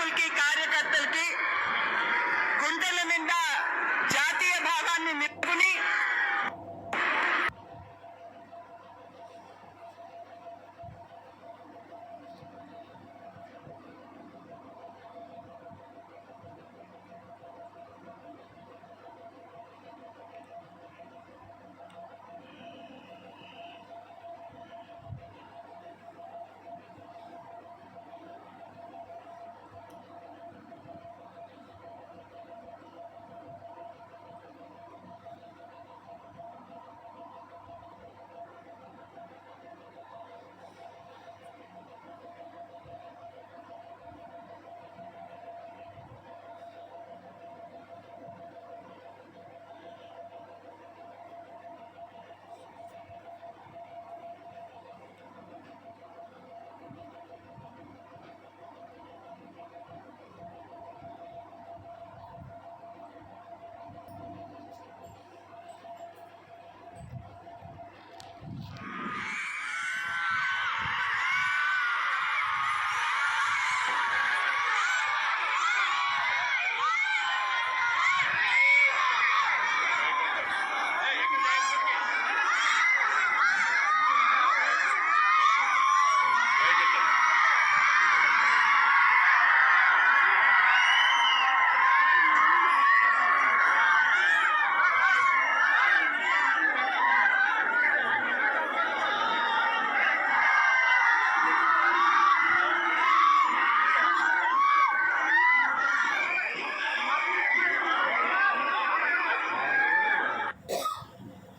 నాయకులకి కార్యకర్తలకి గుండెల నిండా జాతీయ భావాన్ని నింపుకుని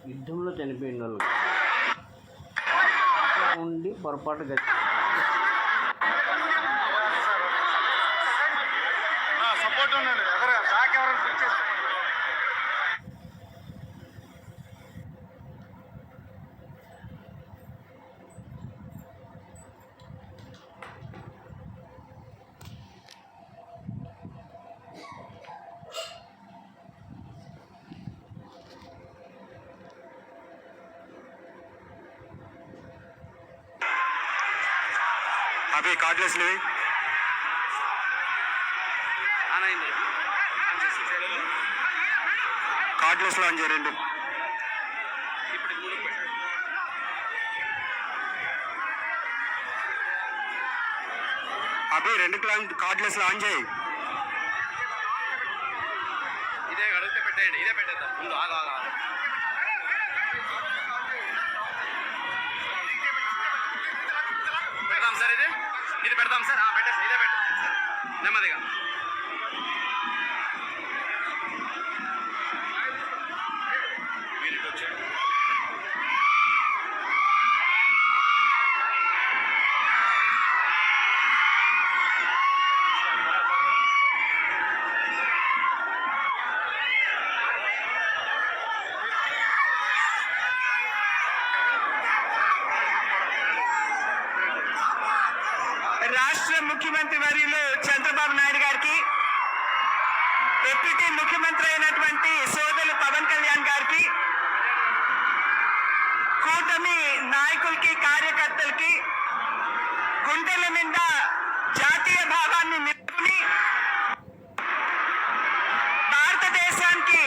యుద్ధంలో చనిపోయిన వాళ్ళు ఉండి పొరపాటు సపోర్ట్ ఉండండి. ఎవరైనా ఫిక్స్ చేస్తాను. अभी कार्डलेस ले కార్డ్లెస్ లాంచ్ చేయండి. అవి రెండు కార్డ్లెస్ లాంచ్ చేయి. ఇదే అడిగితే పెట్టేయండి. ఇదే పెట్టేద్దాం ముందు. పెడదాం సార్. ఇది పెడదాం సార్. పెట్టేసి ఇదే పెట్టండి సార్ నెమ్మదిగా. రాష్ట్ర ముఖ్యమంత్రి వర్యులు చంద్రబాబు నాయుడు గారికి, డిప్యూటీ ముఖ్యమంత్రి అయినటువంటి సోదరులు పవన్ కళ్యాణ్ గారికి, కూటమి నాయకులకి కార్యకర్తలకి గుండెల నిండా జాతీయ భావాన్ని నింపుకుని భారతదేశానికి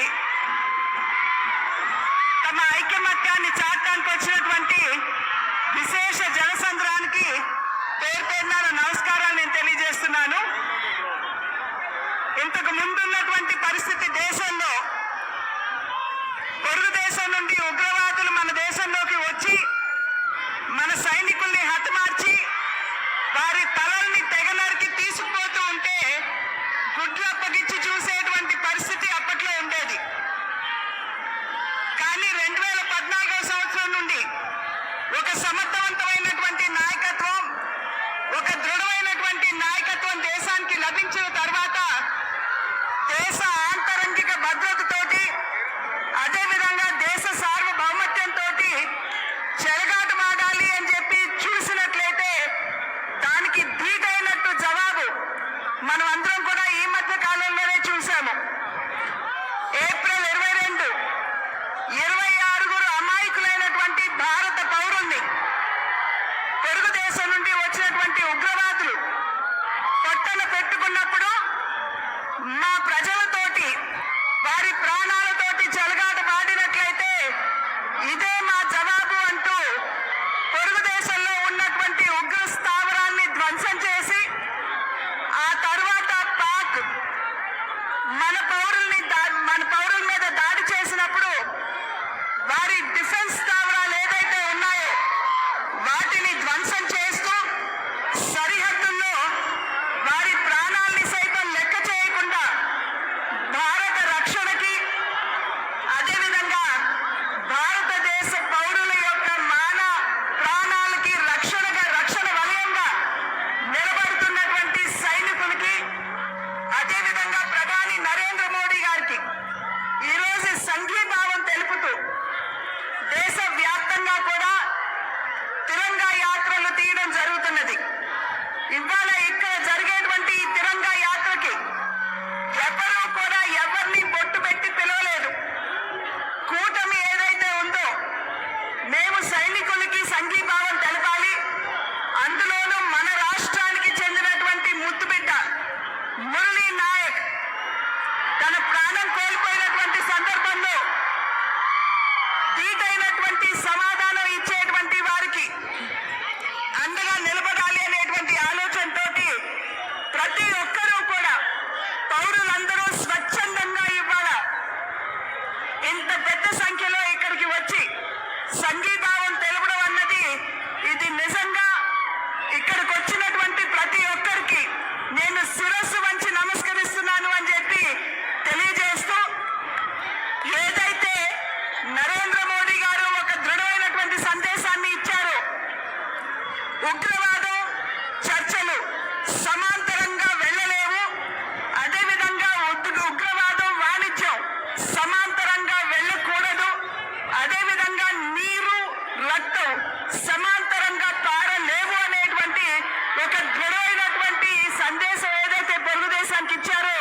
తమ ఐకమత్యాన్ని చాటడానికి వచ్చినటువంటి విశేష జనసంద్రానికి పేరు పేరున నమస్కారాలు నేను తెలియజేస్తున్నాను. ఇంతకు ముందున్నటువంటి పరిస్థితి దేశంలో పొరుగు దేశం నుండి ఉగ్రవాదులు మన దేశంలోకి వచ్చి మన సైనికుల్ని హతమార్చి వారి తలల్ని తెగనరికి తీసుకుపోతూ ఉంటే గుడ్లు అప్పగించి చూసేటువంటి పరిస్థితి అప్పట్లో ఉండేది. కానీ 2014వ సంవత్సరం నుండి ఒక సమర్థవంతమైనటువంటి నాయకత్వం, ఒక దృఢమైనటువంటి నాయకత్వం దేశానికి లభించిన తర్వాత దేశ ఆంతరంగిక భద్రతతోటి, అదేవిధంగా దేశ సార్వభౌమత్యంతో మురళీ నాయక్ తన ప్రాణం కోల్పోయినటువంటి సందర్భంలో ధీటైనటువంటి సమాధానం ఇచ్చేటువంటి వారికి అండగా నిలబడాలి అనేటువంటి ఆలోచనతోటి ప్రతి ఒక్కరూ కూడా పౌరులందరూ స్వచ్ఛందంగా ఇవ్వాల ఇంత పెద్ద సంఖ్యలో ఇక్కడికి వచ్చి సంఘీభావం తెలపడం అన్నది ఇది నిజంగా ఇక్కడికి వచ్చినటువంటి ప్రతి ఒక్కరికి నేను శిరస్సు వంచి నమస్కరిస్తున్నాను అని చెప్పి తెలియజేస్తూ ఏదైతే నరేంద్ర మోడీ గారు ఒక దృఢమైనటువంటి సందేశాన్ని ఇచ్చారు, ఉగ్రవాదం చర్చలు సమాంతరంగా వెళ్ళలేవు, అదేవిధంగా ఉగ్రవాదం వాణిజ్యం సమాంతరంగా వెళ్ళకూడదు, అదేవిధంగా నీరు రక్తం సమాంతరంగా పారలేవు అనేటువంటి ఒక దృఢమైనటువంటి సందేశం ఏదైతే తెలుగుదేశానికి ఇచ్చారో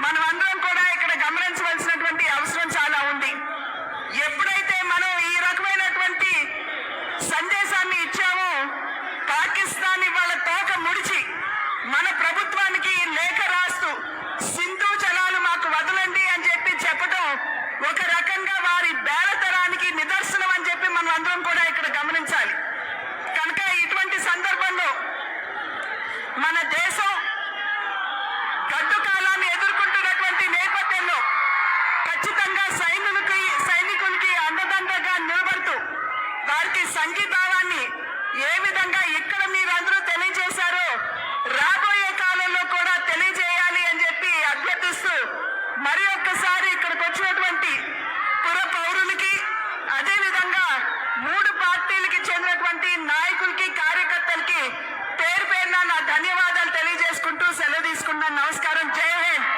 మనం అందరం కూడా ఇక్కడ గమనించవలసినటువంటి అవసరం చాలా ఉంది. ఎప్పుడైతే మనం ఈ రకమైనటువంటి సందేశాన్ని ఇచ్చామో పాకిస్తాన్ ఇవాళ తోక ముడిచి మన ప్రభుత్వానికి లేఖ రాస్తూ సింధు జలాలు మాకు వదలండి అని చెప్పి చెప్పడం ఒక రకంగా వారి బేలతనానికి నిదర్శనం అని చెప్పి మనం అందరం కూడా ఇక్కడ గమనించాలి. కనుక ఇటువంటి సందర్భంలో మన దేశం గడ్డు కాలాన్ని ఎదుర్కొంటున్నటువంటి నేపథ్యంలో ఖచ్చితంగా సైనికులకి అండదండగా నిలబడుతూ వారికి సంఘీభావాన్ని ఏ విధంగా ఇక్కడ మీరందరూ తెలియజేశారో రాబోయే కాలంలో కూడా తెలియజేయాలి అని చెప్పి అభ్యర్థిస్తూ మరి ఒక్కసారి ఇక్కడికి వచ్చినటువంటి పుర పౌరులకి అదేవిధంగా 3 పార్టీలకి చెందినటువంటి నాయకులకి కార్యకర్తలకి పేరు పేరున నా ధన్యవాదాలు తెలియజేసుకుంటూ సెలవు తీసుకున్నాను. నమస్కారం. జై హింద్.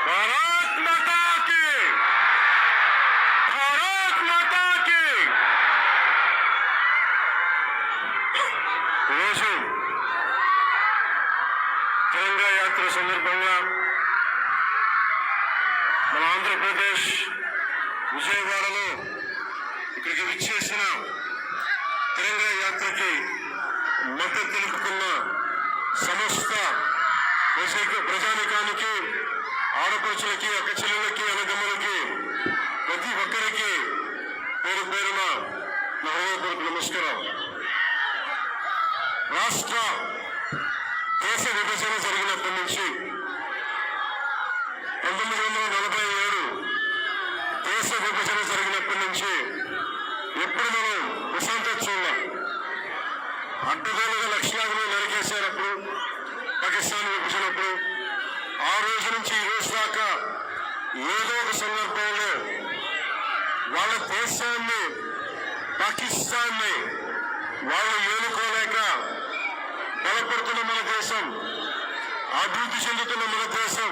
भारत माता की, भारत माता की. రోజు తెలంగాణ యాత్ర సందర్భంగా మన ఆంధ్రప్రదేశ్ విజయవాడలో ఇక్కడికి విచ్చేసిన తెలంగాణ యాత్రకి మద్దతు తెలుపుకున్న సమస్త ప్రజానికానికి, ఆడపడుచులకి, అక్క చెల్లెళ్ళకి, అన్నదమ్ములకి, ప్రతి ఒక్కరికి పేరు పేరున నా హృదయపూర్వక నమస్కారం. రాష్ట్ర దేశ విభజన జరిగినప్పటి నుంచి 1947 దేశ విభజన జరిగినప్పటి నుంచి ఎప్పుడు మనం ప్రశాంతత చూడాలి. అడ్డగోలుగా లక్షలాది మంది నరికేశారప్పుడు పాకిస్తాన్ విభజనప్పుడు. ఆ రోజు నుంచి ఈ రోజు దాకా ఏదో ఒక సందర్భంలో వాళ్ళ దేశాన్ని, పాకిస్తాన్ని వాళ్ళు ఏలుకోలేక బలపడుతున్న మన దేశం, అభివృద్ధి చెందుతున్న మన దేశం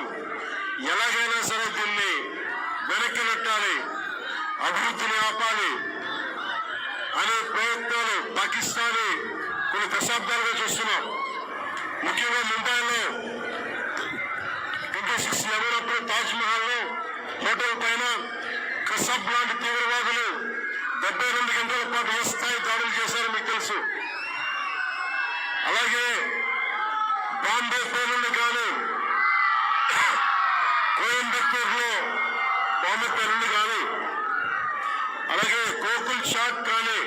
ఎలాగైనా సరే దీన్ని వెనక్కి నెట్టాలి, అభివృద్ధిని ఆపాలి అనే ప్రయత్నాలు పాకిస్తానీ కొన్ని దశాబ్దాలుగా చూస్తున్నాం. ముఖ్యంగా ముంబైలో 26/11 అప్పుడు తాజ్ మహల్లో హోటల్ పైన కసబ్ లాంటి తీవ్రవాదులు 72 గంటల పాటు ఏ స్థాయి దాడులు చేశారో మీకు తెలుసు. అలాగే బాంబే పేలుళ్ళు కానీ, కోయంబత్తూరులో బాంబే పేలుళ్ళు కానీ, అలాగే గోకుల్ చాట్ కానీ,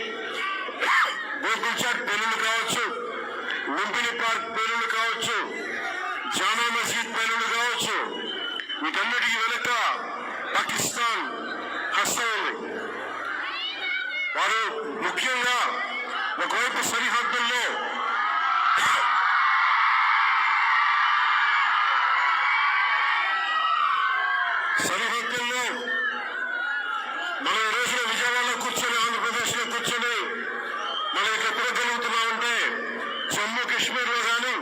గోకుల్ చాట్ పేలుళ్ళు కావచ్చు, లుంబిని పార్క్ పేలుళ్ళు కావచ్చు, జామా మసీద్ పేలుళ్ళు కావచ్చు, వీటన్నిటికీ వెనుక పాకిస్తాన్ హస్తం ఉంది. వారు ముఖ్యంగా ఒకవైపు సరిహద్దుల్లో మనం ఈ రోజున విజయవాడలో కూర్చొని, ఆంధ్రప్రదేశ్లో కూర్చొని మనం ఇక్కడ తిరగలుగుతున్నామంటే జమ్మూ కాశ్మీర్లో కానీ,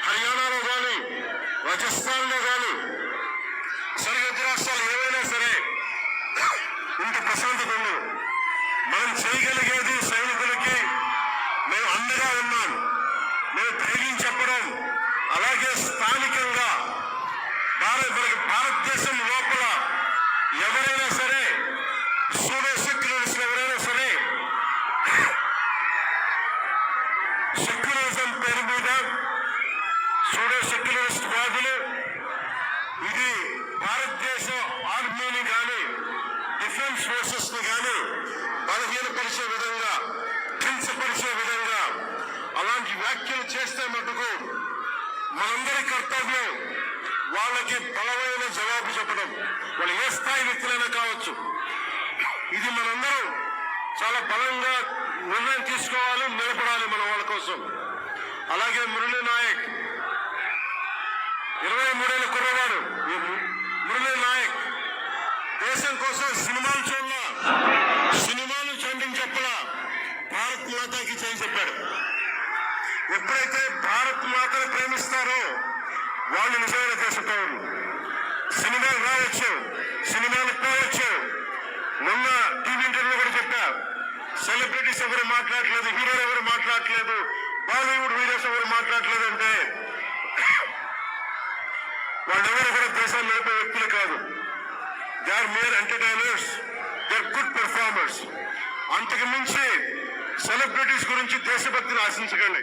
హర్యానాలో కానీ, రాజస్థాన్లో కానీ, సరిహద్దు రాష్ట్రాలు ఏవైనా సరే ఇంత మనకి భారతదేశం లోపల ఎవరైనా సరే సూడో సెక్యులరిస్ట్ ఎవరైనా సరే సెక్యులరిజం పేరు మీద సూడో సెక్యులరిస్ట్ వాదులు ఇది భారతదేశ ఆర్మీని కానీ డిఫెన్స్ ఫోర్సెస్ ని కానీ బలహీనపరిచే విధంగా హింసపరిచే విధంగా అలాంటి వ్యాఖ్యలు చేస్తే మటుకు మనందరి కర్తవ్యం వాళ్ళకి బలమైన జవాబు చెప్పడం. వాళ్ళు ఏ స్థాయి వ్యక్తులైనా కావచ్చు. ఇది మనందరం చాలా బలంగా నిర్ణయం తీసుకోవాలి, నిలబడాలి మన వాళ్ళ కోసం. అలాగే మురళీ నాయక్ 23 ఏళ్ళ కుర్రవాడు. మురళీ నాయక్ దేశం కోసం సినిమాలు చూడాల, సినిమాలు చూడని చెప్పలా, భారత్ మాతాకి చేయి చెప్పాడు. ఎప్పుడైతే భారత్ మాతను ప్రేమిస్తారో వాళ్ళు నిజమైన దేశపౌరులు. సినిమాలు రావచ్చు, సినిమాలు పోవచ్చు. మొన్న టీవీ ఇంటర్వ్యూలో కూడా చెప్పా, సెలబ్రిటీస్ ఎవరు మాట్లాడలేదు, హీరోలు ఎవరు మాట్లాడలేదు, బాలీవుడ్ హీరోస్ ఎవరు మాట్లాడలేదు అంటే వాళ్ళెవరు కూడా దేశాన్ని నడిపే వ్యక్తులు కాదు. They are mere entertainers, they are good performers. అంతకు మించి సెలబ్రిటీస్ గురించి దేశభక్తిని ఆశించకండి.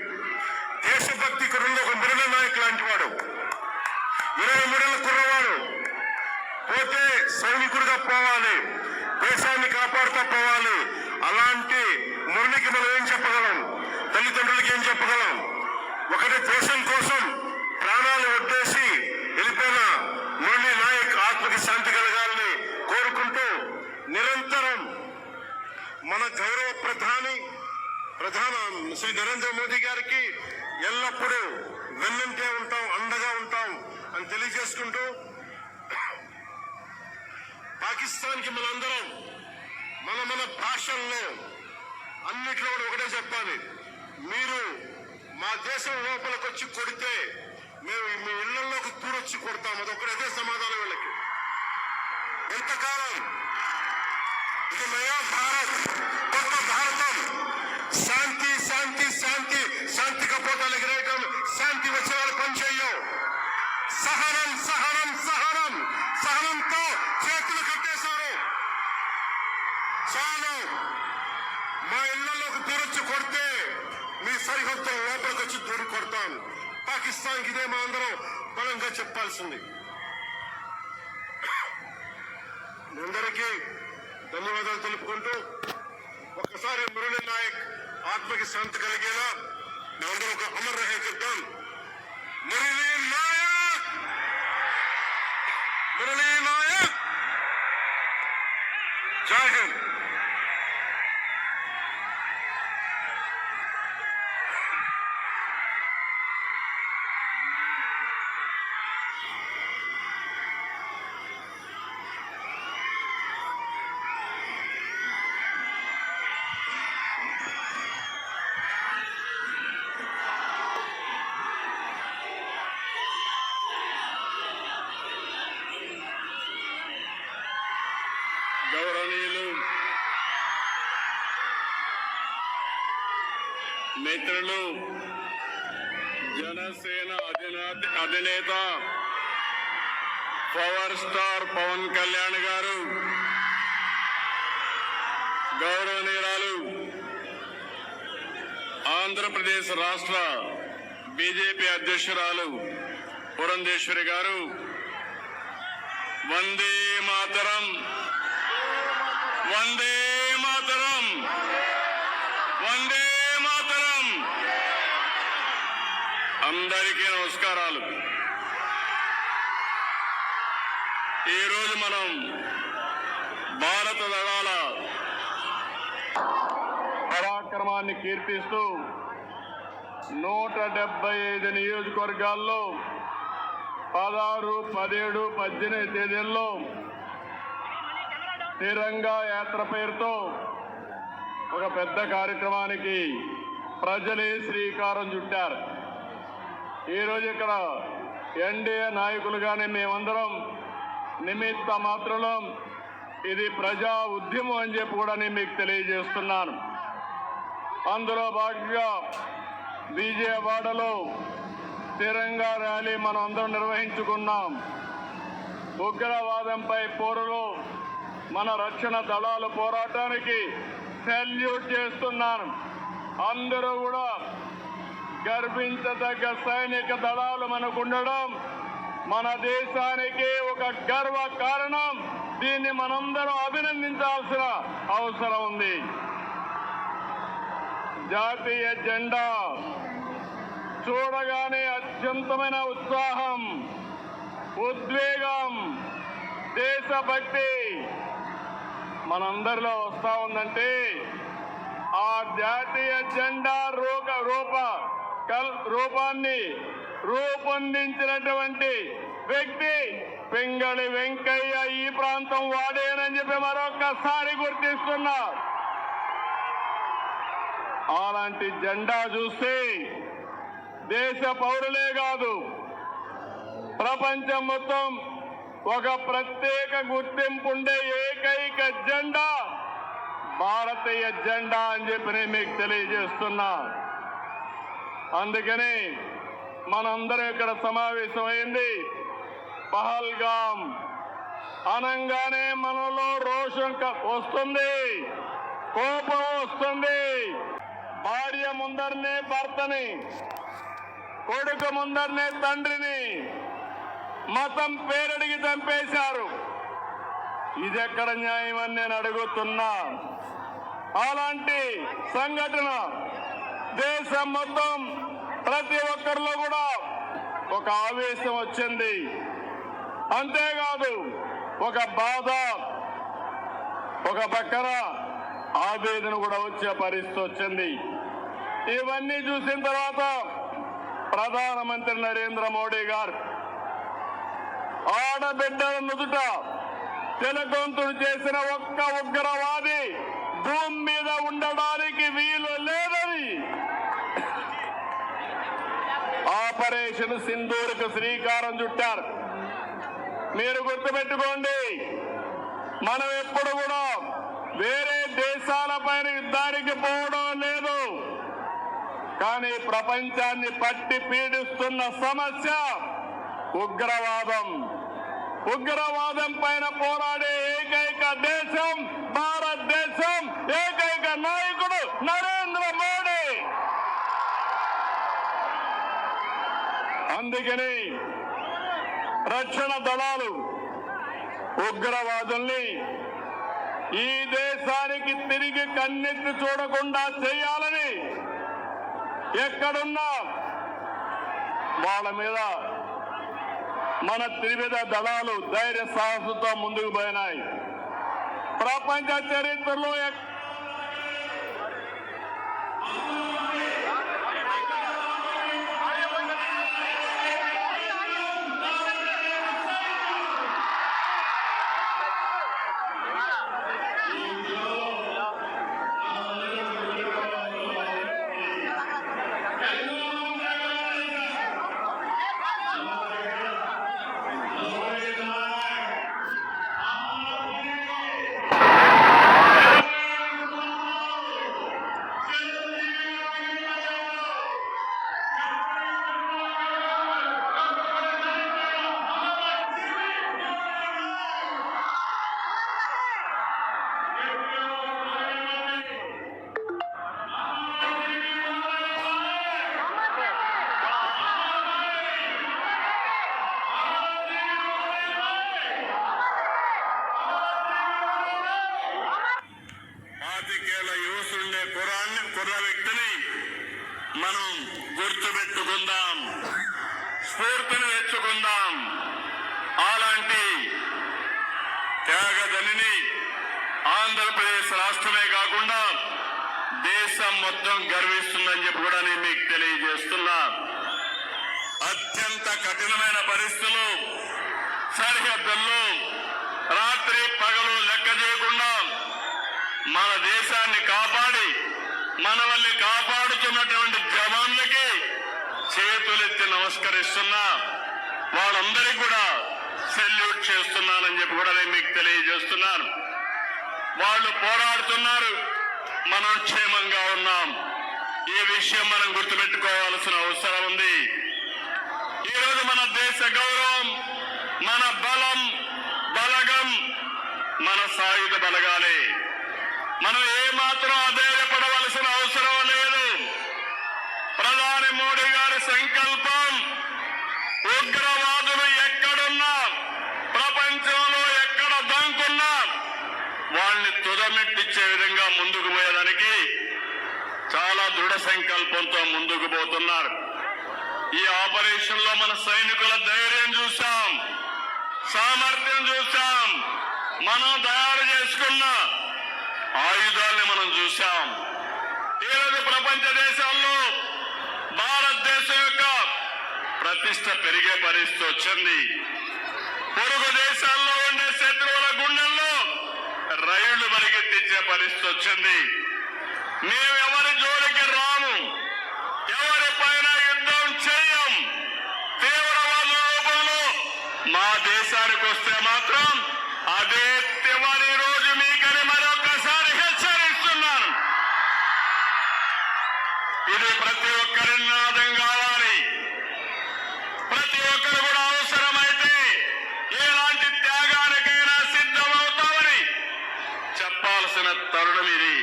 దేశభక్తి కుర్రలో ఒక మురళీ నాయక్ లాంటి వాడు, 23 ఏళ్ళ కుర్రవాడు పోతే సైనికుడిగా పోవాలి, దేశాన్ని కాపాడుతూ పోవాలి. అలాంటి మురళికి మనం ఏం చెప్పగలం? తల్లిదండ్రులకి ఏం చెప్పగలం? ఒకటి దేశం కోసం ప్రాణాలు వడ్డేసి వెళ్ళిపోయిన మురళీ నాయక్ ఆత్మకి శాంతి కలగాలని కోరుకుంటూ నిరంతరం మన గౌరవ ప్రధాని శ్రీ నరేంద్ర మోదీ గారికి ఎల్లప్పుడూ వెన్నంటే ఉంటాం, అండగా ఉంటాం అని తెలియజేసుకుంటూ పాకిస్తాన్కి మనందరం మన భాషల్లో అన్నిట్లో కూడా ఒకటే చెప్పాలి. మీరు మా దేశం లోపలికి వచ్చి కొడితే మేము మీ ఇళ్లలోకి దూరొచ్చి కొడతాం. అదొకటే సమాధానం వీళ్ళకి. ఎంతకాలం ఇది నయా భారత్, కొత్త భారతం, శాంతి శాంతి శాంతి, శాంతి కపోతాలు ఎగిరేయటం, శాంతి వచ్చే వాళ్ళు పనిచేయం. సహనం సహనం సహనం, సహనంతో చేతులు కట్టేశారు. చాలు, మా ఇళ్లలోకి దూరొచ్చి కొడితే మీ సరిహద్దుల లోపలికి వచ్చి దూరి కొడతాం. పాకిస్తాన్కి ఇదే మా అందరం బలంగా చెప్పాల్సింది. అందరికీ ధన్యవాదాలు తెలుపుకుంటూ ఒక్కసారి మురళీ నాయక్ ఆత్మకి శాంతి కలిగేలా మేమందరం ఒక అమర్ రహే చెప్తాం. మురళీ నాయక్, మురళీ నాయక్, జై హింద్. గౌరవనీయులు మిత్రులు, జనసేన అధినేత పవర్ స్టార్ పవన్ కళ్యాణ్ గారు, గౌరవనీయురాలు ఆంధ్రప్రదేశ్ రాష్ట్ర బీజేపీ అధ్యక్షురాలు పురంధేశ్వరి గారు, వందే మాతరం, వందే మాతరం, వందే మాతరం. అందరికీ నమస్కారాలు. ఈరోజు మనం భారత దళాల పరాక్రమాన్ని కీర్తిస్తూ 175 నియోజకవర్గాల్లో 16, 17, 18 తేదీల్లో తిరంగా యాత్ర పేరుతో ఒక పెద్ద కార్యక్రమానికి ప్రజలే శ్రీకారం చుట్టారు. ఈరోజు ఇక్కడ ఎన్డీఏ నాయకులుగానే మేమందరం నిమిత్త మాత్రంలో ఇది ప్రజా ఉద్యమం అని చెప్పి కూడా నేను మీకు తెలియజేస్తున్నాను. అందులో భాగంగా విజయవాడలో తిరంగా ర్యాలీ మనం అందరం నిర్వహించుకున్నాం. ఉగ్రవాదంపై పోరులో మన రక్షణ దళాల పోరాటానికి సెల్యూట్ చేస్తున్నాను. అందరూ కూడా గర్వించదగ్గ సైనిక దళాలు మనకుండడం మన దేశానికి ఒక గర్వ కారణం. దీన్ని మనందరం అభినందించాల్సిన అవసరం ఉంది. జాతీయ జెండా చూడగానే అత్యంతమైన ఉత్సాహం, ఉద్వేగం, దేశభక్తి మనందరిలో వస్తా ఉందంటే ఆ జాతీయ జెండా రూపాన్ని రూపొందించినటువంటి వ్యక్తి పింగళి వెంకయ్య ఈ ప్రాంతం వాడేనని చెప్పి మరొక్కసారి గుర్తిస్తున్నా. అలాంటి జెండా చూస్తే దేశ పౌరులే కాదు ప్రపంచం మొత్తం ఒక ప్రత్యేక గుర్తింపు ఉండే ఏకైక జెండా భారతీయ జెండా అని చెప్పి నేను మీకు తెలియజేస్తున్నా. అందుకని మనందరం ఇక్కడ సమావేశమైంది. పహల్గాం అనంగానే మనలో రోషం వస్తుంది, కోపం వస్తుంది. భార్య ముందరనే భర్తని, కొడుకు ముందరనే తండ్రిని మతం పేరడిగి చంపేశారు. ఇదెక్కడ న్యాయం అని నేను అడుగుతున్నా. అలాంటి సంఘటన దేశం మొత్తం ప్రతి ఒక్కరిలో కూడా ఒక ఆవేశం వచ్చింది. అంతేకాదు ఒక బాధ, ఒక పక్కన ఆవేదన కూడా వచ్చే పరిస్థితి వచ్చింది. ఇవన్నీ చూసిన తర్వాత ప్రధానమంత్రి నరేంద్ర మోడీ గారు ఆడబిడ్డల నుదుట తిలకంతుడు చేసిన ఒక్క ఉగ్రవాది భూమి మీద ఉండడానికి వీలు లేదని ఆపరేషన్ సింధూర్కు శ్రీకారం చుట్టారు. మీరు గుర్తుపెట్టుకోండి, మనం ఎప్పుడు కూడా వేరే దేశాలపైన యుద్ధానికి పోవడం లేదు. కానీ ప్రపంచాన్ని పట్టి పీడిస్తున్న సమస్య ఉగ్రవాదం. ఉగ్రవాదం పైన పోరాడే ఏకైక దేశం భారతదేశం, ఏకైక నాయకుడు నరేంద్ర మోడీ. అందుకని రక్షణ దళాలు ఉగ్రవాదుల్ని ఈ దేశానికి తిరిగి కన్నెత్తి చూడకుండా చేయాలని ఎక్కడున్నా వాళ్ళ మీద మన త్రివిధ దళాలు ధైర్య సాహసంతో ముందుకు పోయినాయి. ప్రపంచ చరిత్రలో కుర్ర వ్యక్తిని మనం గుర్తుపెట్టుకుందాం, స్ఫూర్తిని తెచ్చుకుందాం. అలాంటి త్యాగదనిని ఆంధ్రప్రదేశ్ రాష్ట్రమే కాకుండా దేశం మొత్తం గర్విస్తుందని చెప్పి కూడా నేను మీకు తెలియజేస్తున్నా. అత్యంత కఠినమైన పరిస్థితులు సరిహద్దుల్లో రాత్రి పగలు లెక్క చేయకుండా మన దేశాన్ని కాపాడి మనల్ని కాపాడుతున్నటువంటి జవాన్లకి చేతులెత్తి నమస్కరిస్తున్నా. వాళ్ళందరికీ కూడా సెల్యూట్ చేస్తున్నానని చెప్పి కూడా నేను మీకు తెలియజేస్తున్నాను. వాళ్ళు పోరాడుతున్నారు, మనం క్షేమంగా ఉన్నాం. ఈ విషయం మనం గుర్తుపెట్టుకోవాల్సిన అవసరం ఉంది. ఈరోజు మన దేశ గౌరవం, మన బలం, సాయుధ బలగాలే. మనం ఏమాత్రం అధైర్యపడవలసిన అవసరం లేదు. ప్రధాని మోడీ గారి సంకల్పం ఉగ్రవాదులు ఎక్కడున్నా, ప్రపంచంలో ఎక్కడ దంకున్నా వాళ్ళని తుదమెట్టించే విధంగా ముందుకు పోయేదానికి చాలా దృఢ సంకల్పంతో ముందుకు పోతున్నారు. ఈ ఆపరేషన్ లో మన సైనికుల ధైర్యం చూశాం, సామర్థ్యం చూశాం, మనం తయారు చేసుకున్న ఆయుధాల్ని మనం చూశాం. ఈరోజు ప్రపంచ దేశాల్లో భారతదేశం యొక్క ప్రతిష్ట పెరిగే పరిస్థితి వచ్చింది. పొరుగు దేశాల్లో ఉండే శత్రువుల గుండెల్లో రైళ్లు పరిగెత్తించే పరిస్థితి వచ్చింది. మేము ఎవరి జోలికి రాము, ఎవరి పైన యుద్ధం చేయం. తీవ్రవాద రూపంలో మా దేశానికి వస్తే మాత్రం అదే చివరి రోజు మీకని మరొకసారి హెచ్చరిస్తున్నాను. ఇది ప్రతి ఒక్కరి నినాదం కావాలి. ప్రతి ఒక్కరు కూడా అవసరమైతే ఎలాంటి త్యాగానికైనా సిద్ధమవుతామని చెప్పాల్సిన తరుణం ఇది.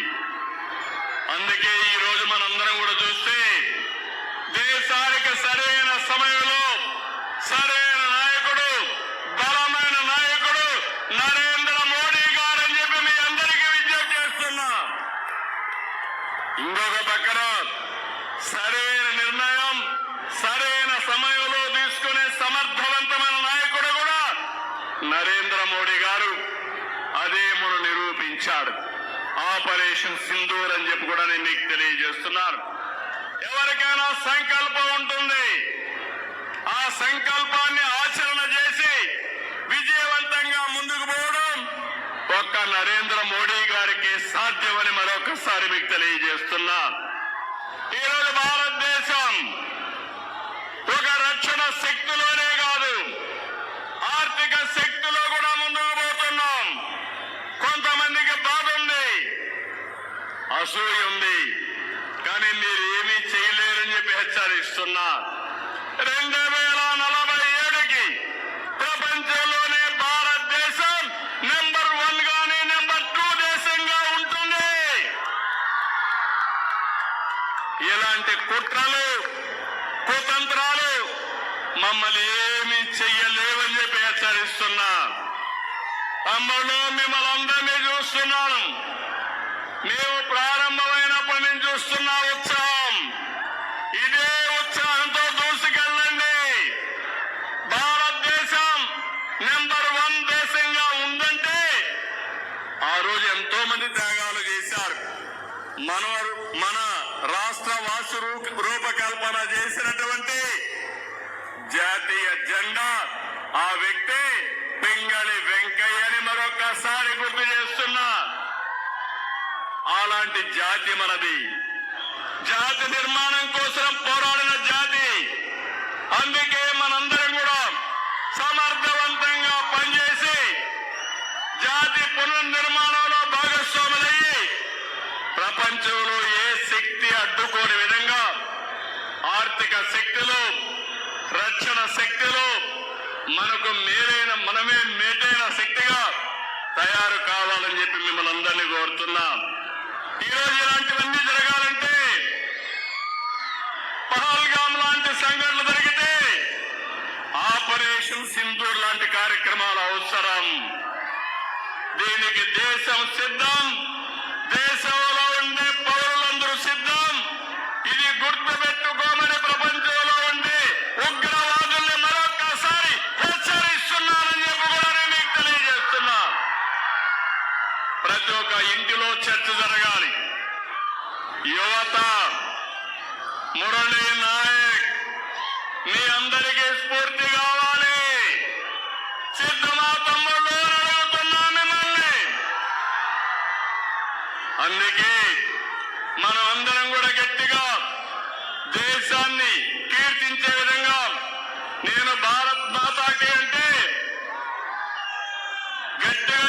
అందుకే ఈ రోజు మనందరం కూడా చూస్తే దేశానికి సరైన సమయంలో సరైన నాయకుడు, బలమైన నాయకుడు నరేంద్ర మోడీ గారు అని చెప్పి మీ అందరికీ విజ్ఞప్తి చేస్తున్నా. ఇంకొక పక్కన సరైన నిర్ణయం సరైన సమయంలో తీసుకునే సమర్థవంతమైన నాయకుడు కూడా నరేంద్ర మోడీ గారు. అదే మనం నిరూపించాడు. ఆపరేషన్ సింధూర్ అని చెప్పి కూడా నేను మీకు తెలియజేస్తున్నాను. ఎవరికైనా సంకల్పం ఉంటుంది, ఆ సంకల్పాన్ని ఆచరణ చేసి విజయవంతంగా ముందుకు పోవడం ఒక్క నరేంద్ర మోడీ గారికి సాధ్యమని మరొకసారి మీకు తెలియజేస్తున్నా. ఈరోజు భారతదేశం ఒక రక్షణ శక్తిలోనే కాదు, ఆర్థిక శక్తిలో కూడా ముందుకు పోతున్నాం. కొంతమందికి బాధ ఉంది, అసూయ ఉంది, కానీ మీరు ఏమీ చేయలేరని చెప్పి హెచ్చరిస్తున్నా. 2047కి ప్రపంచంలోనే భారతదేశం నెంబర్ 1 గానీ నెంబర్ 2 దేశంగా ఉంటుంది. ఇలాంటి కుట్రలు కుతంత్రాలు మమ్మల్ని ఏమీ చెయ్యలేవని చెప్పి హెచ్చరిస్తున్నా. తమ్ముళ్ళు, మిమ్మల్ని అందరినీ చూస్తున్నాను. మేము ప్రారంభమైనప్పటి నుంచి చూస్తున్న ఉత్సాహం, ఇదే ఉత్సాహంతో దూసుకెళ్ళండి. భారతదేశం నెంబర్ 1 దేశంగా ఉందంటే ఆ రోజు ఎంతో మంది త్యాగాలు చేశారు. మన రాష్ట్ర వాసు రూపకల్పన చేసినటువంటి జాతీయ జెండా ఆ వ్యక్తి పింగళి వెంకయ్య అని మరొకసారి గుర్తు చేస్తున్నా. అలాంటి జాతి మనది. జాతి నిర్మాణం కోసం పోరాడిన జాతి. అందుకే మనందరం కూడా సమర్థవంతంగా పనిచేసి జాతి పునర్నిర్మాణంలో భాగస్వాములయ్యి ప్రపంచంలో ఏ శక్తి అడ్డుకోని విధంగా ఆర్థిక శక్తిలో, రక్షణ శక్తిలో మనకు మనమే మేటైన శక్తిగా తయారు కావాలని చెప్పి మిమ్మల్ని అందరినీ కోరుతున్నా. ఈరోజు ఇలాంటివన్నీ జరగాలంటే, పహల్గామ్ లాంటి సంఘటనలు జరిగితే ఆపరేషన్ సింధూర్ లాంటి కార్యక్రమాలు అవసరం. దీనికి దేశం సిద్ధం, దేశంలో ఉండే పౌరులందరూ సిద్ధం. ఇది గుర్తుపెట్టుకోమని ప్రపంచంలో ఉండే ఉగ్రవాదుల్ని మరొక్కసారి హెచ్చరిస్తున్నానని చెప్పి కూడా నేను మీకు తెలియజేస్తున్నా. ప్రతి ఒక్క ఇంటిలో చర్చ జరగాలి. యువత, మురళీ నాయక్, మీ అందరికీ స్ఫూర్తి కావాలి. సిద్ధమా తమ్ముళ్ళు అని అడుగుతున్నా మిమ్మల్ని. అందుకే మనం అందరం కూడా గట్టిగా దేశాన్ని కీర్తించే విధంగా, నేను భారత్ మాతాకి అంటే గట్టిగా